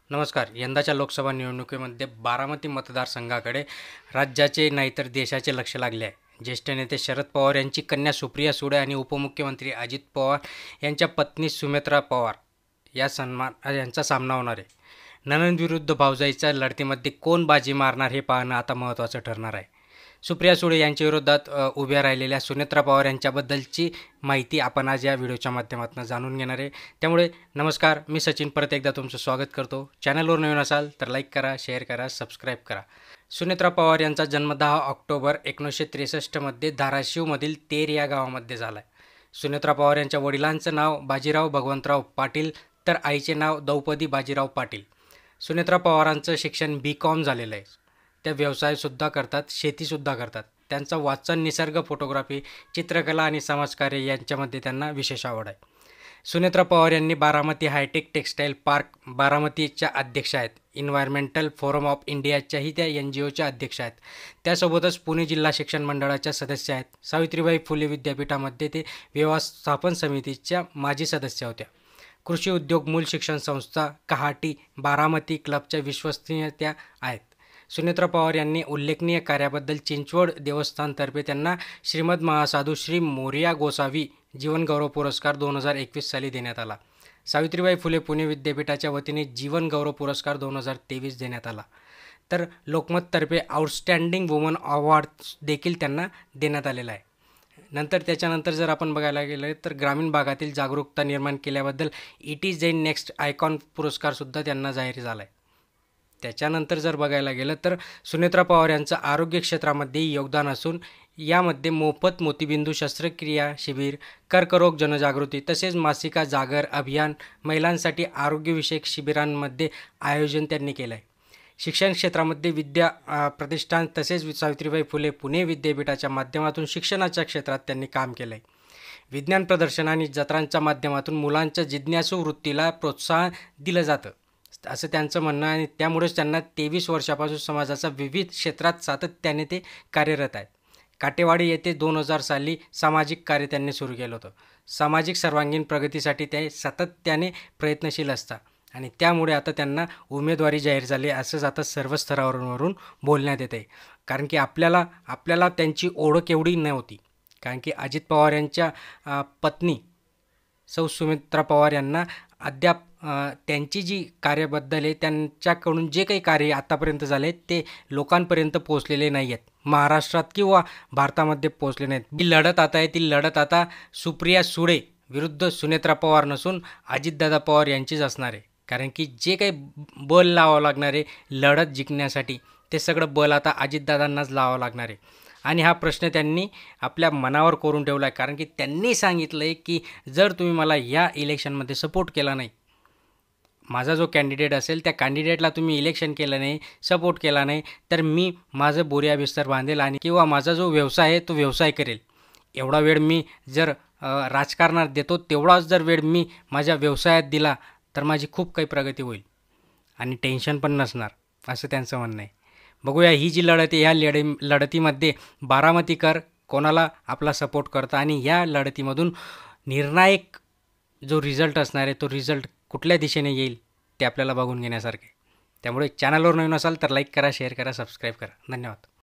नमस्कार. यंदाच्या लोकसभा निवडणुकीमध्ये बारामती मतदारसंघाकडे राज्याचे नाहीतर देशाचे लक्ष लागले आहे. ज्येष्ठ नेते शरद पवार यांची कन्या सुप्रिया सुळे आणि उपमुख्यमंत्री अजित पवार यांच्या पत्नी सुमित्रा पवार यांचा सामना होणार आहे. नणंद विरुद्ध भावजाईच्या लढतीमध्ये कोण बाजी मारणार हे पाहणं आता महत्त्वाचं ठरणार आहे. सुप्रिया सुळे यांच्या विरोधात उभ्या राहिलेल्या सुनेत्रा पवार यांच्याबद्दलची माहिती आपण आज या व्हिडिओच्या माध्यमातून जाणून घेणार आहे. त्यामुळे नमस्कार, मी सचिन परत एकदा तुमचं स्वागत करतो. चॅनलवर नवीन असाल तर लाईक करा, शेअर करा, सबस्क्राईब करा. सुनेत्रा पवार यांचा जन्म 10 ऑक्टोबर 1963 धाराशिवमधील तेर या गावामध्ये झाला आहे. सुनेत्रा पवार यांच्या वडिलांचं नाव बाजीराव भगवंतराव पाटील तर आईचे नाव द्रौपदी बाजीराव पाटील. सुनेत्रा पवारांचं शिक्षण BCom झालेलं आहे. त्या व्यवसायसुद्धा करतात, शेतीसुद्धा करतात. त्यांचं वाचन, निसर्ग फोटोग्राफी, चित्रकला आणि समाजकार्य यांच्यामध्ये त्यांना विशेष आवड आहे. सुनेत्रा पवार यांनी बारामती हायटेक टेक्स्टाईल पार्क बारामतीच्या अध्यक्ष आहेत. एन्व्हायरमेंटल फोरम ऑफ इंडियाच्याही त्या NGOच्या अध्यक्ष आहेत. त्यासोबतच पुणे जिल्हा शिक्षण मंडळाच्या सदस्य आहेत. सावित्रीबाई फुले विद्यापीठामध्ये ते व्यवस्थापन समितीच्या माजी सदस्य होत्या. कृषी उद्योग मूल शिक्षण संस्था कहाटी बारामती क्लबच्या विश्वसनीय त्या आहेत. सुनेत्रा पवार यांनी उल्लेखनीय कार्याबद्दल चिंचवड देवस्थानतर्फे त्यांना श्रीमद महासाधू श्री मोरया गोसावी जीवनगौरव पुरस्कार 2021 साली देण्यात आला. सावित्रीबाई फुले पुणे विद्यापीठाच्या वतीने जीवनगौरव पुरस्कार 2023 देण्यात आला. तर लोकमततर्फे आउटस्टँडिंग वुमन अवॉर्ड देखील त्यांना देण्यात आलेला आहे. त्याच्यानंतर जर आपण बघायला गेलं तर ग्रामीण भागातील जागरूकता निर्माण केल्याबद्दल ET जैन नेक्स्ट आयकॉन पुरस्कारसुद्धा त्यांना जाहीर झाला आहे. त्याच्यानंतर जर बघायला गेलं तर सुनेत्रा पवार यांचं आरोग्य क्षेत्रामध्ये योगदान असून यामध्ये मोफत मोतीबिंदू शस्त्रक्रिया शिबिर, कर्करोग जनजागृती तसेच मासिका जागर अभियान, महिलांसाठी आरोग्यविषयक शिबिरांमध्ये आयोजन त्यांनी केलं आहे. शिक्षण क्षेत्रामध्ये विद्या प्रतिष्ठान तसेच सावित्रीबाई फुले पुणे विद्यापीठाच्या माध्यमातून शिक्षणाच्या क्षेत्रात त्यांनी काम केलं आहे. विज्ञान प्रदर्शन आणि जत्रांच्या माध्यमातून मुलांच्या जिज्ञासू वृत्तीला प्रोत्साहन दिलं जातं असं त्यांचं म्हणणं आहे. आणि त्यामुळेच त्यांना 23 वर्षापासून समाजाच्या विविध क्षेत्रात सातत्याने ते कार्यरत आहेत. काटेवाडी येथे 2000 साली सामाजिक कार्य त्यांनी सुरू केलं होतं. सामाजिक सर्वांगीण प्रगतीसाठी ते सातत्याने प्रयत्नशील असतात आणि त्यामुळे आता त्यांना उमेदवारी जाहीर झाली असंच आता सर्व स्तरावरून बोलण्यात येत आहे. कारण की आपल्याला त्यांची ओळख एवढी नव्हती. कारण की अजित पवार यांच्या पत्नी सौ सुमित्रा पवार यांना अद्याप त्यांची जी कार्यबद्दल आहे त्यांच्याकडून जे काही कार्य आतापर्यंत झाले ते लोकांपर्यंत पोहोचलेले नाही आहेत. महाराष्ट्रात किंवा भारतामध्ये पोहोचले नाहीत. जी लढत आता आहे ती लढत आता सुप्रिया सुळे विरुद्ध सुनेत्रा पवार नसून अजितदादा पवार यांचीच असणार आहे. कारण की जे काही बल लावावं लागणार आहे लढत जिंकण्यासाठी ते सगळं बल आता अजितदादांनाच लावावं लागणार आहे. आणि हा प्रश्न त्यांनी आपल्या मनावर करून ठेवला आहे. कारण की त्यांनी सांगितलं आहे की जर तुम्ही मला या इलेक्शनमध्ये सपोर्ट केला नाही, माझा जो कॅन्डिडेट असेल त्या कॅन्डिडेटला तुम्ही इलेक्शन केलं नाही, सपोर्ट केला नाही, तर मी माझं बोरिया बिस्तर बांधेल आणि किंवा माझा जो व्यवसाय आहे तो व्यवसाय करेल. एवढा वेळ मी जर राजकारणात देतो तेवढाच जर वेळ मी माझ्या व्यवसायात दिला तर माझी खूप काही प्रगती होईल आणि टेन्शन पण नसणार असं त्यांचं म्हणणं आहे. बघूया ही जी लढत आहे ह्या लढतीमध्ये बारामतीकर कोणाला आपला सपोर्ट करतं आणि या लढतीमधून निर्णायक जो रिझल्ट असणार आहे तो रिझल्ट कुठल्या दिशेने येईल ते आपल्याला बघून घेण्यासारखे. त्यामुळे चॅनलवर नवीन असाल तर लाईक करा, शेअर करा, सबस्क्राईब करा. धन्यवाद.